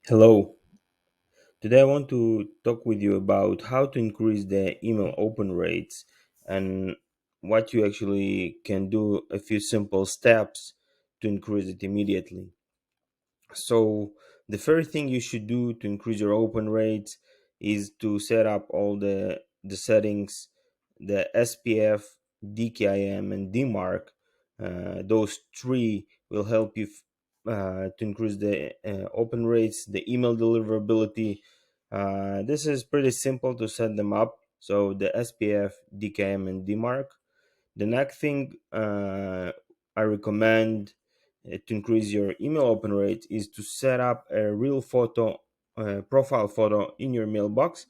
Hello. Today I want to talk with you about how to increase the email open rates and what you actually can do, a few simple steps to increase it immediately. So the first thing you should do to increase your open rates is to set up all the settings, the SPF, DKIM, and DMARC. Those three will help you to increase the open rates, the email deliverability. This is pretty simple to set them up. So the SPF, DKM, and DMARC. The next thing I recommend to increase your email open rate is to set up a real photo, profile photo in your mailbox,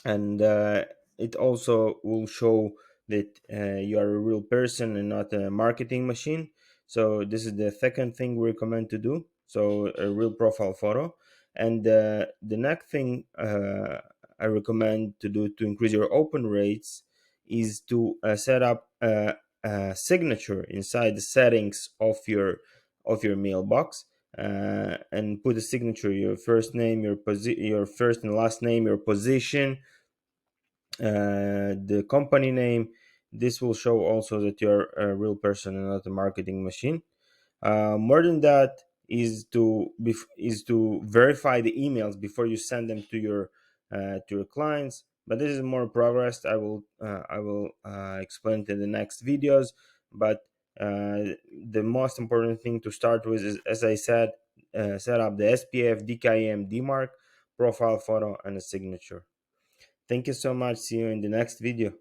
and it also will show that you are a real person and not a marketing machine. So this is the second thing we recommend to do, so a real profile photo. And the next thing I recommend to do to increase your open rates is to set up a signature inside the settings of your mailbox, and put a signature, your first name, your first and last name, your position, the company name. This will show also that you're a real person and not a marketing machine. More than that is to verify the emails before you send them to your clients. But this is more progress. I will explain it in the next videos. But the most important thing to start with is, as I said, set up the SPF, DKIM, DMARC, profile photo, and a signature. Thank you so much. See you in the next video.